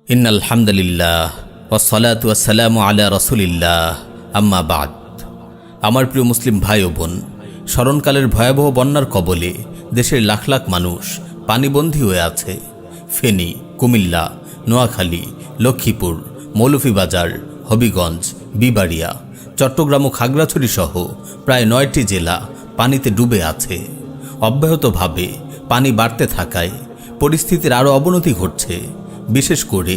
ইন্নাল হামদুলিল্লাহ ওয়াসসালাতু ওয়াসসালামু আলা রাসূলিল্লাহ আম্মা বাদ। আমার প্রিয় মুসলিম ভাই ও বোন, স্মরণকালের ভয়াবহ বন্যার কবলে দেশের লাখ লাখ মানুষ পানিবন্দী হয়ে আছে। ফেনী, কুমিল্লা, নোয়াখালী, লক্ষ্মীপুর, মৌলভীবাজার, হবিগঞ্জ, বিবাড়িয়া, চট্টগ্রাম ও খাগড়াছড়ি সহ প্রায় ৯টি জেলা পানিতে ডুবে আছে। অব্যাহতভাবে পানি বাড়তে থাকায় পরিস্থিতির আরও অবনতি ঘটছে। বিশেষ করে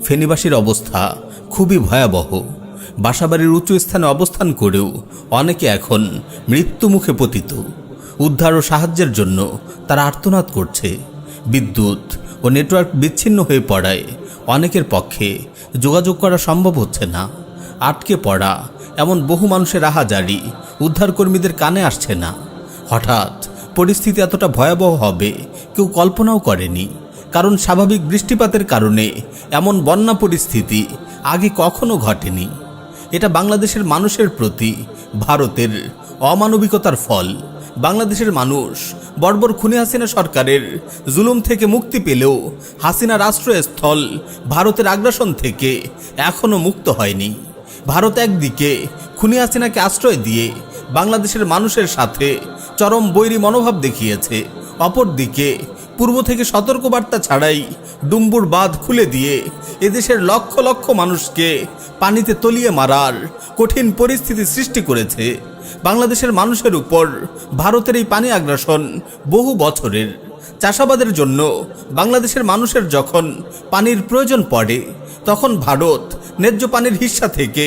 ফেনীবাসীর অবস্থা খুবই ভয়াবহ। বাসাবাড়ির উঁচু স্থানে অবস্থান করেও অনেকে এখন মৃত্যুমুখে পতিত। উদ্ধার ও সাহায্যের জন্য তারা আর্তনাদ করছে। বিদ্যুৎ ও নেটওয়ার্ক বিচ্ছিন্ন হয়ে পড়ায় অনেকের পক্ষে যোগাযোগ করা সম্ভব হচ্ছে না। আটকে পড়া এমন বহু মানুষের আহাজারি উদ্ধারকর্মীদের কানে আসছে না। হঠাৎ পরিস্থিতি এতটা ভয়াবহ হবে কেউ কল্পনাও করেনি। কারণ স্বাভাবিক বৃষ্টিপাতের কারণে এমন বন্যা পরিস্থিতি আগে কখনো ঘটেনি। এটা বাংলাদেশের মানুষের প্রতি ভারতের অমানবিকতার ফল। বাংলাদেশের মানুষ বর্বর খুনি হাসিনা সরকারের জুলুম থেকে মুক্তি পেলেও হাসিনার আশ্রয়স্থল ভারতের আগ্রাসন থেকে এখনও মুক্ত হয়নি। ভারত একদিকে খুনি হাসিনাকে আশ্রয় দিয়ে বাংলাদেশের মানুষের সাথে চরম বৈরী মনোভাব দেখিয়েছে, অপরদিকে পূর্ব থেকে সতর্কবার্তা ছাড়াই ডুম্বুর বাঁধ খুলে দিয়ে এদেশের লক্ষ লক্ষ মানুষকে পানিতে তলিয়ে মারার কঠিন পরিস্থিতি সৃষ্টি করেছে। বাংলাদেশের মানুষের উপর ভারতের এই পানি আগ্রাসন বহু বছরের। চাষাবাদের জন্য বাংলাদেশের মানুষের যখন পানির প্রয়োজন পড়ে তখন ভারত ন্যায্য পানির হিস্সা থেকে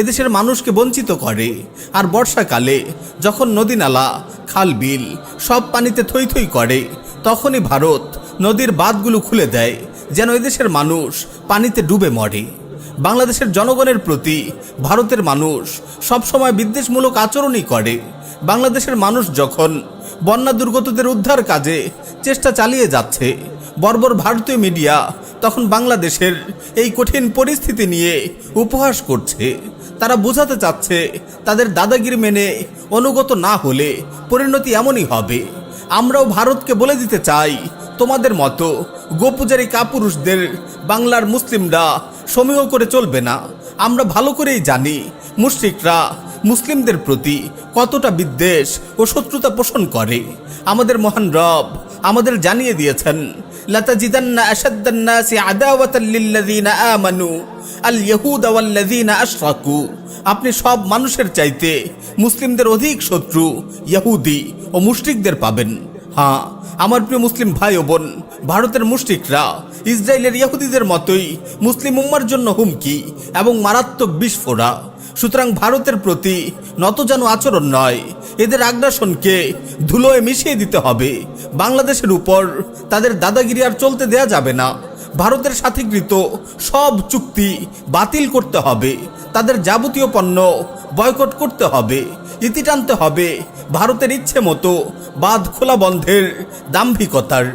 এদেশের মানুষকে বঞ্চিত করে। আর বর্ষাকালে যখন নদী নালা, খাল বিল সব পানিতে থই থই করে তখনই ভারত নদীর বাঁধগুলো খুলে দেয় যেন এদেশের মানুষ পানিতে ডুবে মরে। বাংলাদেশের জনগণের প্রতি ভারতের মানুষ সবসময় বিদ্বেষমূলক আচরণই করে। বাংলাদেশের মানুষ যখন বন্যা দুর্গতদের উদ্ধার কাজে চেষ্টা চালিয়ে যাচ্ছে, বর্বর ভারতীয় মিডিয়া তখন বাংলাদেশের এই কঠিন পরিস্থিতি নিয়ে উপহাস করছে। তারা বোঝাতে চাচ্ছে তাদের দাদাগিরি মেনে অনুগত না হলে পরিণতি এমনই হবে। আমরাও ভারতকে বলে দিতে চাই, তোমাদের মতো গোপূজারী কাপুরুষদের বাংলার মুসলিমরা সমীহ করে চলবে না। আমরা ভালো করেই জানি মুশরিকরা মুসলিমদের প্রতি কতটা বিদ্বেষ ও শত্রুতা পোষণ করে। আমাদের মহান রব আমাদের জানিয়ে দিয়েছেন, লাতাজিদান্না আশাদ্দান নাসি আদাওয়াতাল লিল্লাযিনা আমানু আল ইয়াহুদা ওয়াল্লাযিনা আশরাকু। আপনি সব মানুষের চাইতে মুসলিমদের অধিক শত্রু ইহুদি ও মুশরিকদের পাবেন। হ্যাঁ, আমার প্রিয় মুসলিম ভাই ও বোন, ভারতের মুশরিকরা ইসরায়েলের ইহুদিদের মতোই মুসলিম উম্মার জন্য হুমকি এবং মারাত্মক বিস্ফোরা। সুতরাং ভারতের প্রতি নতজানু আচরণ নয়, এদের আগ্রাসনকে ধুলোয় মিশিয়ে দিতে হবে। বাংলাদেশের উপর তাদের দাদাগিরি আর চলতে দেয়া যাবে না। ভারতের সাথীকৃত সব চুক্তি বাতিল করতে হবে, তাদের যাবতীয় পণ্য বয়কট করতে হবে, ইতি টানতে হবে ভারতের ইচ্ছে মতো বাঁধ খোলা বন্ধের দাম্ভিকতার।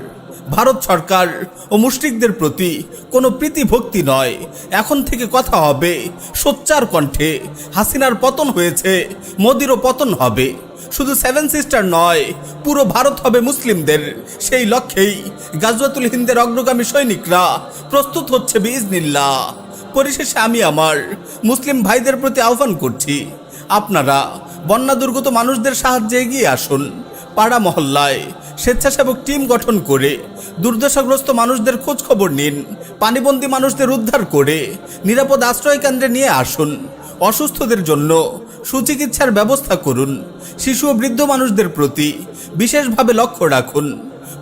ভারত সরকার ও মুশরিকদের প্রতি কোনো প্রীতি ভক্তি নয়। এখন থেকে কথা হবে সোচ্চার কণ্ঠে। হাসিনার পতন হয়েছে, মোদিরও পতন হবে। শুধু 7 সিস্টার নয়, পুরো ভারত হবে মুসলিমদের। সেই লক্ষ্যেই গাজওয়াতুল হিন্দের অগ্রগামী সৈনিকরা প্রস্তুত হচ্ছে বিইজনিল্লাহ। পরিশেষে আমি আমার মুসলিম ভাইদের প্রতি আহ্বান করছি, আপনারা বন্যা দুর্গত মানুষদের সাহায্যে এগিয়ে আসুন। পাড়া মহল্লায় স্বেচ্ছাসেবক টিম গঠন করে দুর্দশাগ্রস্ত মানুষদের খোঁজ খবর নিন। পানিবন্দী মানুষদের উদ্ধার করে নিরাপদ আশ্রয় কেন্দ্রে নিয়ে আসুন। অসুস্থদের জন্য সুচিকিৎসার ব্যবস্থা করুন। শিশু ও বৃদ্ধ মানুষদের প্রতি বিশেষভাবে লক্ষ্য রাখুন।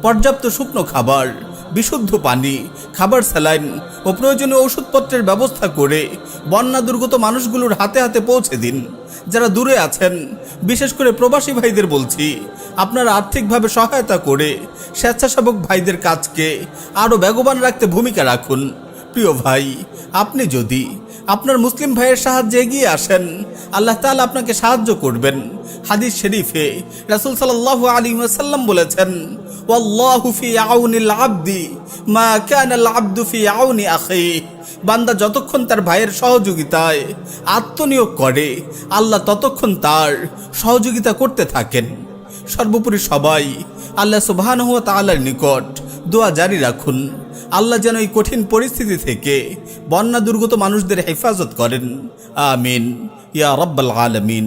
পর্যাপ্ত শুকনো খাবার, বিশুদ্ধ পানি, খাবার, স্যালাইন ও প্রয়োজনীয় ওষুধপত্রের ব্যবস্থা করে বন্যা দুর্গত মানুষগুলোর হাতে হাতে পৌঁছে দিন। যারা দূরে আছেন, বিশেষ করে প্রবাসী ভাইদের বলছি, আপনারা আর্থিকভাবে সহায়তা করে স্বেচ্ছাসেবক ভাইদের কাজকে আরও বেগবান রাখতে ভূমিকা রাখুন। প্রিয় ভাই, আপনি যদি আপনার মুসলিম ভাইয়ের সাহায্যে এগিয়ে আসেন, আল্লাহ তাআলা আপনাকে সাহায্য করবেন। হাদিস শরীফে রাসূল সাল্লাল্লাহু আলাইহি ওয়াসাল্লাম বলেছেন, ওয়াল্লাহু ফি আউনিল আবদি মা কানাল আবদু ফি আউনি আখিহি। বান্দা যতক্ষণ তার ভাইয়ের সহযোগিতায় আত্মনিয়োগ করে, আল্লাহ ততক্ষণ তার সহযোগিতা করতে থাকেন। সর্বোপরি সবাই আল্লাহ সুবহানাহু ওয়া তাআলার নিকট দোয়া জারি রাখুন। আল্লাহ যেন এই কঠিন পরিস্থিতি থেকে বন্যা দুর্গত মানুষদের হেফাজত করেন। আমিন ইয়া রাব্বাল আলামিন।